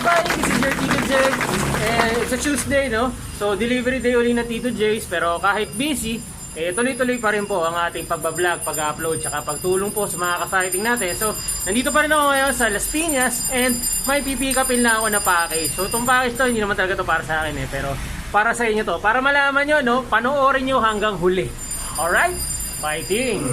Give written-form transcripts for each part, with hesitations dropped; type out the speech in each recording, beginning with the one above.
ka-fighting, this is your Tito Jhay. And it's a Tuesday, no? So, delivery day uli na Tito Jay's. Pero kahit busy, tuloy-tuloy pa rin po ang ating pagbablog, pag-upload, tsaka pagtulong po sa mga ka-fighting natin. So, nandito pa rin ako ngayon sa Las Piñas and may pipikapin na ako na package. So, itong package to, hindi naman talaga to para sa akin pero para sa inyo to. Para malaman nyo, no? Panoorin nyo hanggang huli. Alright? Fighting!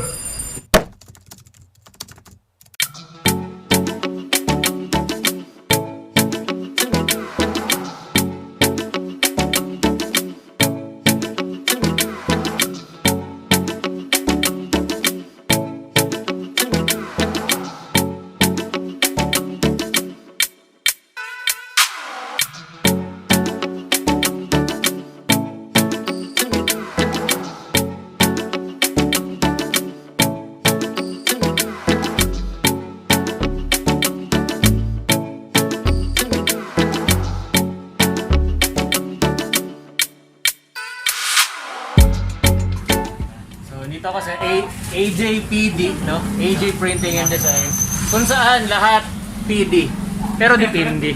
Dito ako sa AJPD, no? AJ Printing and Design. Kung saan lahat PD, pero dipindi.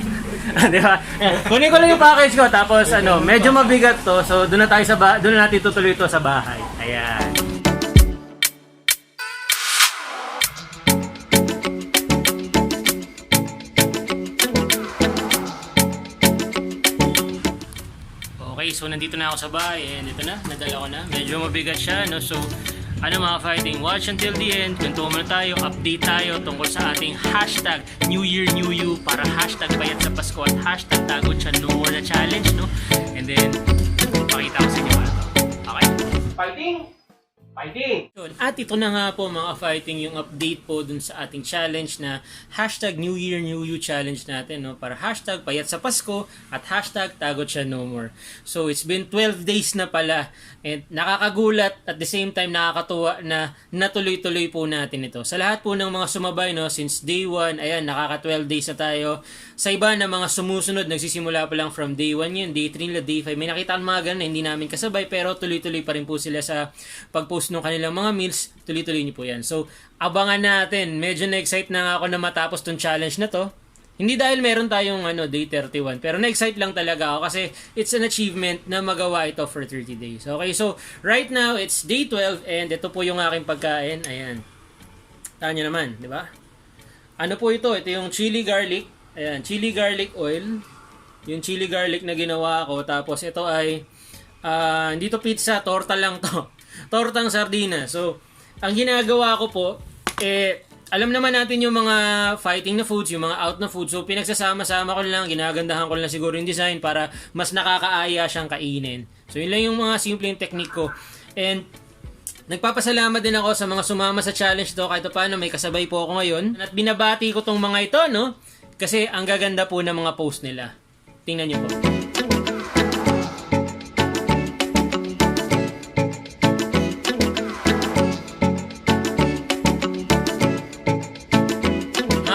Di ba? Kunin ko lang yung package ko tapos medyo mabigat to. So doon na natin tutuloy ito sa bahay. Ayan. Okay, so nandito na ako sa bahay and ito na, nadala ko na. Medyo mabigat siya, no? So, mga fighting, watch until the end. Kwentuhan muna tayo, update tayo tungkol sa ating hashtag New Year New You para hashtag bayad sa Pasko at hashtag tagot siya no more na challenge, no? And then, pakita ko sa inyo ano to. Okay? Fighting! Fighting! At ito na nga po mga fighting yung update po dun sa ating challenge na hashtag New Year New You challenge natin, no? Para hashtag payat sa Pasko at hashtag tagot siya no more. So it's been 12 days na pala and nakakagulat at the same time nakakatuwa na natuloy-tuloy po natin ito. Sa lahat po ng mga sumabay, no, since day 1, ayan, nakaka 12 days na tayo. Sa iba na mga sumusunod, nagsisimula pa lang from day 1 yun, day 3 nila, day 5. May nakita ang mga ganun na hindi namin kasabay pero tuloy-tuloy pa rin po sila sa pag-post ng kanilang mga meals, tuloy-tuloy niyo po yan. So, abangan natin. Medyo na-excite na nga ako na matapos tong challenge na to. Hindi dahil meron tayong day 31, pero na-excite lang talaga ako kasi it's an achievement na magawa ito for 30 days. Okay, so right now, it's day 12 and ito po yung aking pagkain. Ayan. Tahan nyo naman, di ba? Ano po ito? Ito yung chili garlic. Ayan, chili garlic oil. Yung chili garlic na ginawa ko. Tapos ito ay, hindi to pizza, torta lang to. Tortang sardina. So, ang ginagawa ko po, alam naman natin yung mga fighting na foods, yung mga out na foods. So, pinagsasama-sama ko lang, ginagandahan ko lang siguro yung design para mas nakakaaya siyang kainin. So, yun lang yung mga simpleng technique ko. And, nagpapasalamat din ako sa mga sumama sa challenge to. Kahit paano, may kasabay po ako ngayon. At binabati ko tong mga ito, no? Kasi, ang gaganda po ng mga post nila. Tingnan nyo po.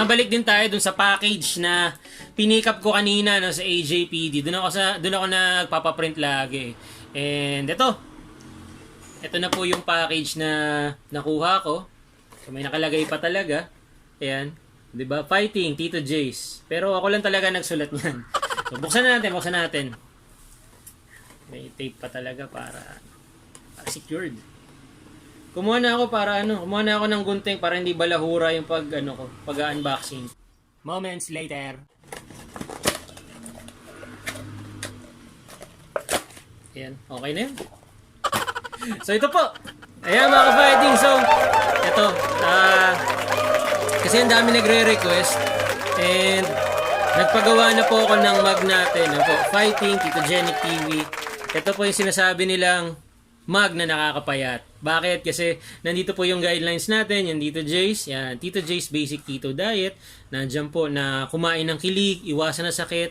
Balik din tayo dun sa package na pinick up ko kanina, no, sa AJPD. Doon ako nagpapaprint lagi. And ito na po yung package na nakuha ko. So may nakalagay pa talaga. Ayan, 'di ba? Fighting Tito Jay's. Pero ako lang talaga nagsulat niyan. So buksan natin. May tape pa talaga para secured. Kumuha na ako ng gunting para hindi balahura yung pag-unboxing. Moments later. Ayan, okay na yun. So ito po. Ayan mga ka-fighting. So, ito. Kasi ang dami nagre-request. And, nagpagawa na po ako ng mug natin. Ito, Fighting, Tito Genic TV. Ito po yung sinasabi nilang mug na nakakapayat. Bakit? Kasi nandito po yung guidelines natin, yung Tito Jay's, yan, Tito Jay's Basic Keto Diet. Nandiyan po na kumain ng kilig, iwasan na sakit,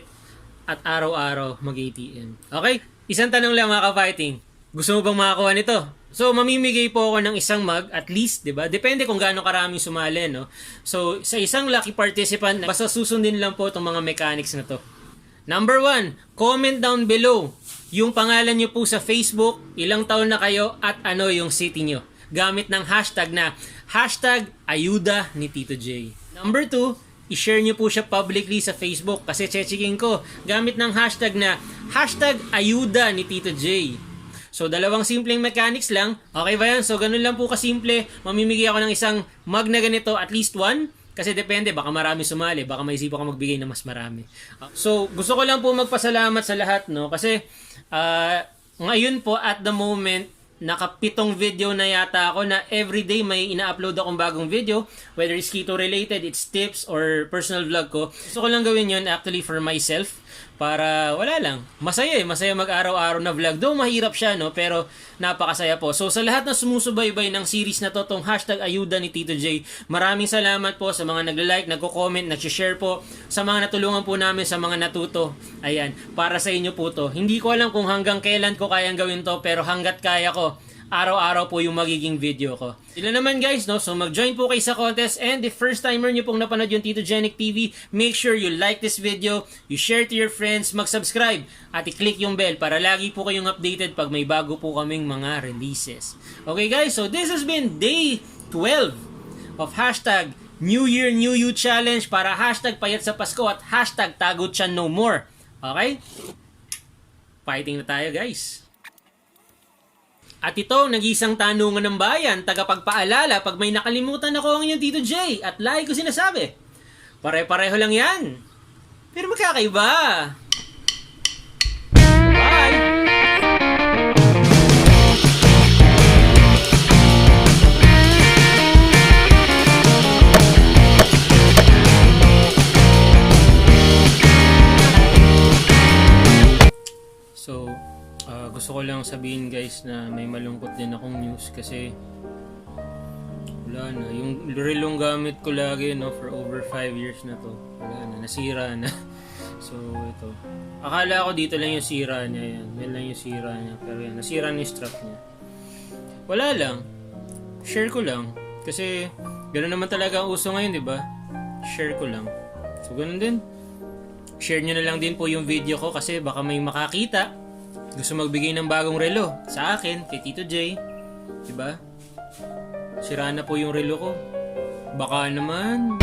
at araw-araw mag-ATM. Okay? Isang tanong lang mga ka-fighting. Gusto mo bang makakuha nito? So, mamimigay po ako ng isang mug, at least, di ba? Depende kung gaano karaming sumali, no? So, sa isang lucky participant, basta susundin lang po itong mga mechanics na to. Number 1, comment down below yung pangalan nyo po sa Facebook, ilang taon na kayo, at ano yung city nyo. Gamit ng hashtag na hashtag ayuda ni Tito Jhay. Number 2, i-share nyo po siya publicly sa Facebook. Kasi checking ko, gamit ng hashtag na hashtag ayuda ni Tito Jhay. So, dalawang simpleng mechanics lang. Okay ba yan? So, ganun lang po kasimple. Mamimigay ako ng isang mug na ganito, at least one. Kasi depende, baka marami sumali, baka maisipan ko magbigay na mas marami. So, gusto ko lang po magpasalamat sa lahat, no? Kasi, ngayon po, at the moment, naka-7 video na yata ako na everyday may ina-upload akong bagong video. Whether it's keto related, it's tips, or personal vlog ko. Gusto ko lang gawin yun actually for myself. Para wala lang. Masaya masaya mag-araw-araw na vlog. Though mahirap siya, no? Pero napakasaya po. So sa lahat na sumusubaybay ng series na to, tong hashtag ayuda ni Tito Jhay, maraming salamat po sa mga nagla-like, nagko-comment, nag-share po, sa mga natulungan po namin, sa mga natuto. Ayan, para sa inyo po to. Hindi ko alam kung hanggang kailan ko kayang gawin to, pero hanggat kaya ko, araw-araw po yung magiging video ko. Sila naman guys, no? So mag-join po kayo sa contest, and if first timer nyo pong napanood yung Tito Genic TV, make sure you like this video, you share to your friends, mag-subscribe, at i-click yung bell para lagi po kayong updated pag may bago po kaming mga releases. Okay guys, so this has been day 12 of hashtag New Year New You Challenge para hashtag payat sa Pasko at hashtag tago tiyan no more. Okay? Fighting na tayo guys. At ito, nag-iisang tanungan ng bayan, tagapagpaalala pag may nakalimutan ako ang inyong Tito Jhay at lagi ko sinasabi. Pare-pareho lang yan. Pero magkakaiba. Bye! So, gusto ko lang sabihin guys na may malungkot din akong news kasi wala na. Yung relong gamit ko lagi, no, for over 5 years na to. Wala na, nasira na. So, ito. Akala ko dito lang yung sira niya, yan. Yan lang yung sira niya. Pero yan, nasira na yung strap niya. Wala lang. Share ko lang. Kasi, gano'n naman talaga ang uso ngayon, di ba? Share ko lang. So, gano'n din. Share nyo na lang din po yung video ko kasi baka may makakita. Gusto magbigay ng bagong relo sa akin, kay Tito Jhay. Diba? Sira na po yung relo ko. Baka naman.